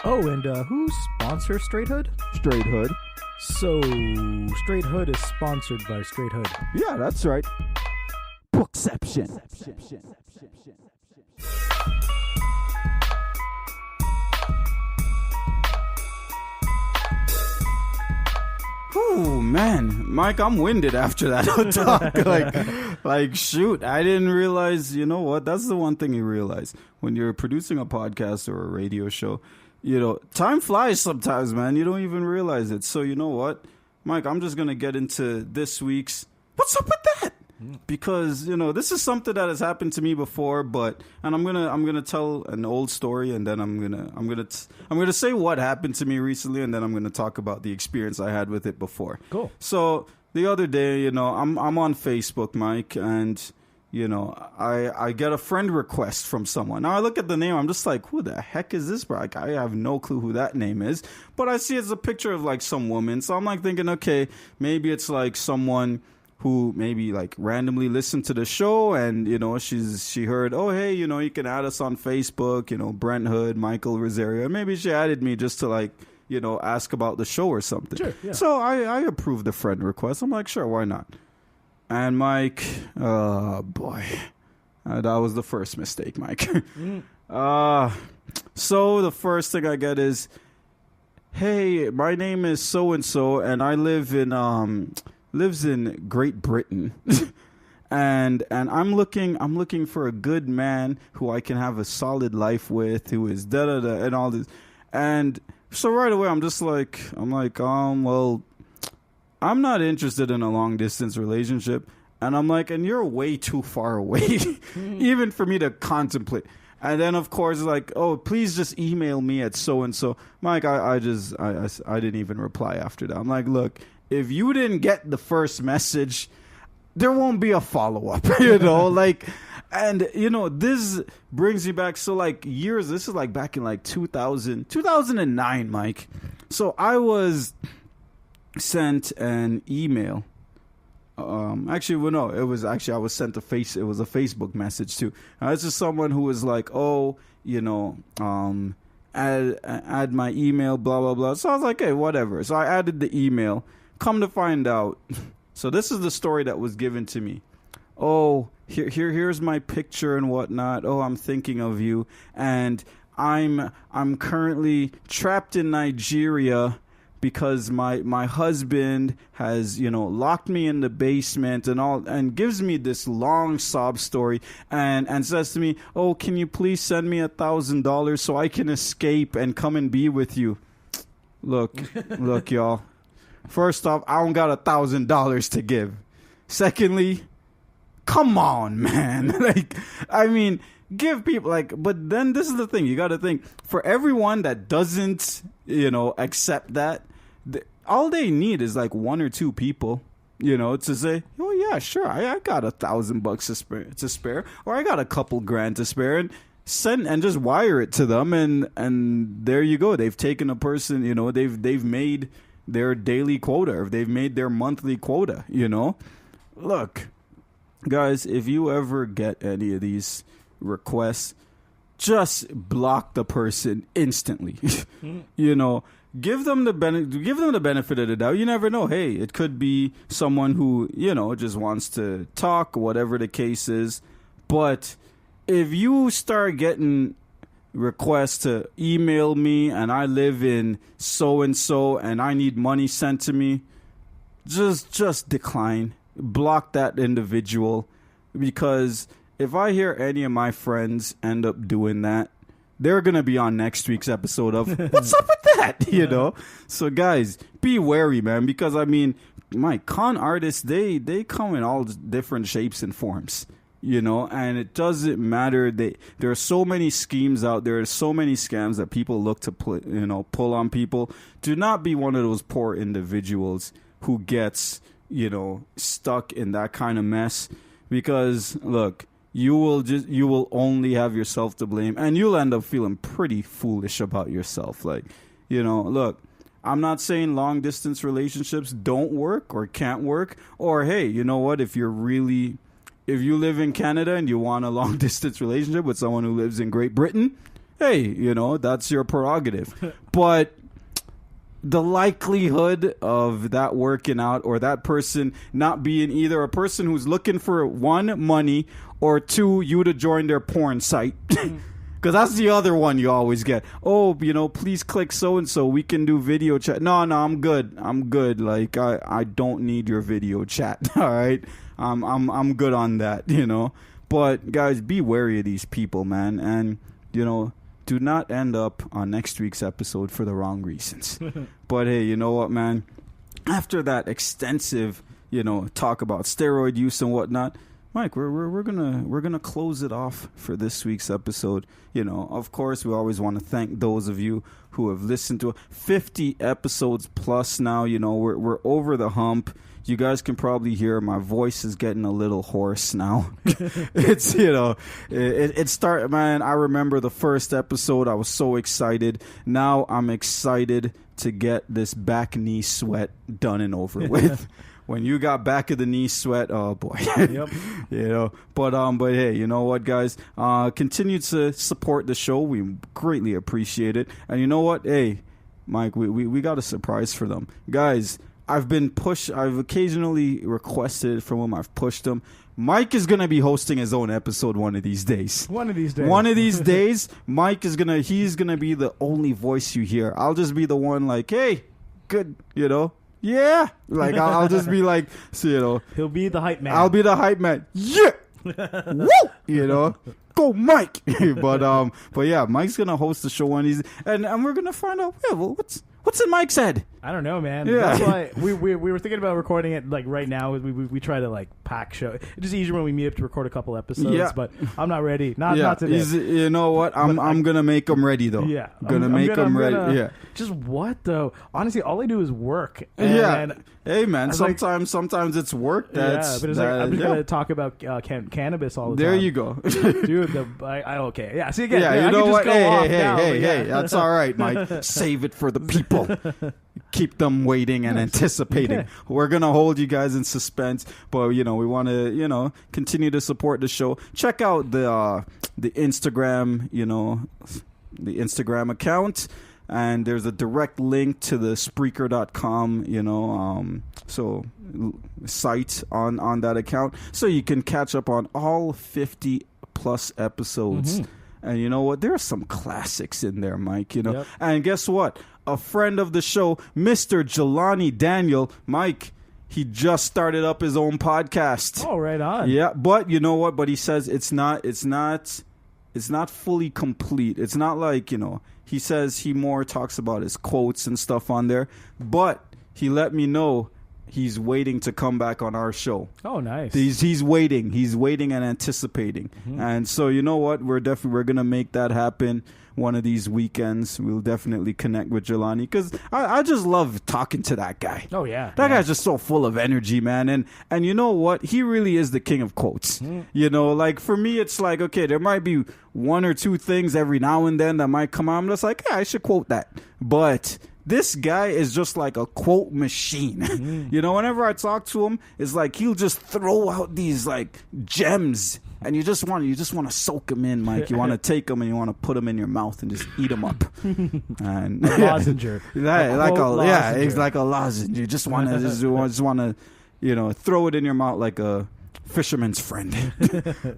B: Oh, and who sponsors Straight Hood?
A: Straight Hood.
B: So, Straight Hood is sponsored by Straight Hood.
A: Yeah, that's right. Bookception. Oh man, Mike, I'm winded after that talk. like shoot, I didn't realize. You know what? That's the one thing you realize when you're producing a podcast or a radio show. You know, time flies sometimes, man. You don't even realize it. So you know what, Mike? I'm just gonna get into this week's what's up with that. Because you know this is something that has happened to me before, and I'm gonna tell an old story, and then I'm gonna say what happened to me recently, and then I'm gonna talk about the experience I had with it before.
B: Cool.
A: So the other day, you know, I'm on Facebook, Mike, and you know I get a friend request from someone. Now I look at the name, I'm just like, who the heck is this, bro? Like, I have no clue who that name is, but I see it's a picture of like some woman, so I'm like thinking, okay, maybe it's like someone who maybe like randomly listened to the show and, you know, she heard, oh, hey, you know, you can add us on Facebook, you know, Brentt Hood, Michael Rosario. And maybe she added me just to like, you know, ask about the show or something.
B: Sure, yeah.
A: So I approved the friend request. I'm like, sure, why not? And Mike, oh boy, that was the first mistake, Mike. So the first thing I get is, hey, my name is so-and-so and I lives in Great Britain. and I'm looking for a good man who I can have a solid life with, who is da-da-da and all this. And so right away I'm like, well, I'm not interested in a long distance relationship. And I'm like, and you're way too far away, even for me to contemplate. And then of course like, oh, please just email me at so-and-so. Mike, I didn't even reply after that. I'm like, look, if you didn't get the first message, there won't be a follow-up, you know, like, and, you know, this brings you back. So like years, this is like back in like 2009, Mike. So I was sent an email. Actually, well, no, it was actually, I was sent it was a Facebook message too. This is someone who was like, oh, you know, add my email, blah, blah, blah. So I was like, hey, whatever. So I added the email. Come to find out, so this is the story that was given to me. Oh, here's my picture and whatnot. Oh, I'm thinking of you, and I'm currently trapped in Nigeria because my husband has, you know, locked me in the basement and all, and gives me this long sob story and says to me, oh, can you please send me $1,000 so I can escape and come and be with you? Look, y'all. First off, I don't got $1,000 to give. Secondly, come on, man. Like, I mean, give people like, but then this is the thing. You got to think, for everyone that doesn't, you know, accept that, all they need is like one or two people, you know, to say, oh yeah, sure, I got $1,000 to spare, or I got a couple grand to spare, and send and just wire it to them, and there you go. They've taken a person, you know, they've made their daily quota, or they've made their monthly quota, you know. Look, guys, if you ever get any of these requests, just block the person instantly. You know, give them the benefit of the doubt. You never know. Hey, it could be someone who, you know, just wants to talk, whatever the case is. But if you start getting request to email me and I live in so-and-so and I need money sent to me, just decline. Block that individual, because if I hear any of my friends end up doing that, they're going to be on next week's episode of What's Up With That? You know? So guys, be wary, man, because I mean, my con artists, they come in all different shapes and forms. and it doesn't matter. There are so many schemes out there. There's so many scams that people look to pull on people. Do not be one of those poor individuals who gets, stuck in that kind of mess, because look, you will only have yourself to blame, and you'll end up feeling pretty foolish about yourself. Like, look, I'm not saying long distance relationships don't work or can't work, or hey, you know what, if you live in Canada and you want a long distance relationship with someone who lives in Great Britain, hey, that's your prerogative. But the likelihood of that working out, or that person not being either a person who's looking for, one, money, or two, you to join their porn site. Because that's the other one you always get. Oh, please click so-and-so. We can do video chat. No, I'm good. Like, I don't need your video chat. All right? I'm good on that, But, guys, be wary of these people, man. And, do not end up on next week's episode for the wrong reasons. But, hey, you know what, man? After that extensive, talk about steroid use and whatnot, Mike, we're gonna close it off for this week's episode. Of course, we always want to thank those of you who have listened to 50 episodes plus now. We're over the hump. You guys can probably hear my voice is getting a little hoarse now. It's it started, man. I remember the first episode. I was so excited. Now I'm excited to get this back knee sweat done and over with. When you got back of the knee sweat, oh boy. Yep. But hey, you know what, guys? Continue to support the show. We greatly appreciate it. And you know what? Hey, Mike, we got a surprise for them. Guys, I've occasionally requested from them. I've pushed them. Mike is going to be hosting his own episode one of these days. One of these days, Mike is he's going to be the only voice you hear. I'll just be the one like, hey, good, yeah, like I'll just be like, so,
B: he'll be the hype man.
A: I'll be the hype man. Yeah, woo, go Mike. but yeah, Mike's gonna host the show one of these, and we're gonna find out. Yeah, well, what's in Mike's head?
B: I don't know, man. Yeah. That's why we were thinking about recording it like right now. We try to like pack show. It's just easier when we meet up to record a couple episodes. Yeah. But I'm not ready. Not today.
A: You know what? I'm gonna make them ready though.
B: Yeah,
A: I'm gonna make them ready. Yeah.
B: Just what though? Honestly, all I do is work.
A: Hey man, sometimes it's work. That's
B: but it's I'm just gonna talk about cannabis all the
A: time.
B: There
A: you go,
B: dude. Okay, yeah. See again.
A: Yeah, you know what? Hey, that's all right, Mike. Save it for the people. Keep them waiting and anticipating. Okay. We're gonna hold you guys in suspense, but we want to continue to support the show. Check out the Instagram, the Instagram account, and there's a direct link to the Spreaker.com, so site on that account, so you can catch up on all 50 plus episodes. Mm-hmm. And you know what? There are some classics in there, Mike. Yep. And guess what? A friend of the show, Mr. Jelani Daniel, Mike, he just started up his own podcast.
B: Oh, right on.
A: Yeah, but you know what? But he says it's not fully complete. It's not like, he says he more talks about his quotes and stuff on there. But he let me know he's waiting to come back on our show.
B: Oh, nice.
A: He's waiting and anticipating. Mm-hmm. And so, you know what? We're going to make that happen one of these weekends. We'll definitely connect with Jelani, because I just love talking to that guy.
B: Oh, yeah.
A: That guy's just so full of energy, man. And you know what? He really is the king of quotes. Mm-hmm. Like for me, it's like, okay, there might be one or two things every now and then that might come out. I'm just like, yeah, I should quote that. But this guy is just like a quote machine. Mm. Whenever I talk to him, it's like he'll just throw out these like gems, and you just want to soak them in, Mike. You want to take them and you want to put them in your mouth and just eat them up. And
B: a lozenger.
A: It's like a lozenge. You just want to throw it in your mouth like a fisherman's friend.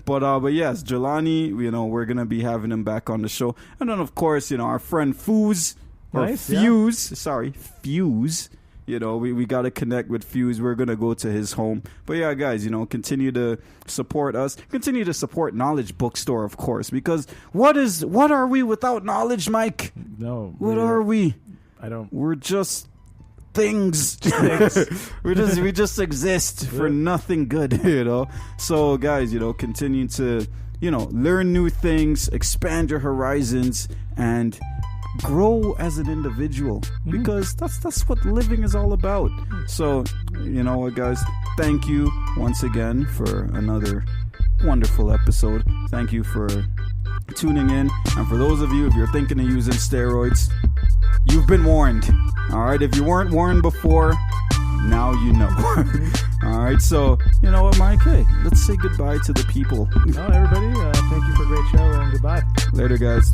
A: but yes, Jelani, we're gonna be having him back on the show, and then of course, our friend Fuse. Nice, Fuse, yeah. Sorry, Fuse. We got to connect with Fuse. We're going to go to his home. But yeah, guys, continue to support us. Continue to support Knowledge Bookstore, of course, because what are we without knowledge, Mike?
B: No.
A: What are we?
B: I don't.
A: We're just things. we just exist for nothing good, So guys, continue to, learn new things, expand your horizons, and grow as an individual, because that's what living is all about. So, you know what, guys, thank you once again for another wonderful episode. Thank you for tuning in, and for those of you, if you're thinking of using steroids, you've been warned. All right, if you weren't warned before, now you know. All right, so you know what, Mike? Hey, let's say goodbye to the people.
B: Oh, everybody, thank you for a great show, and goodbye.
A: Later, guys.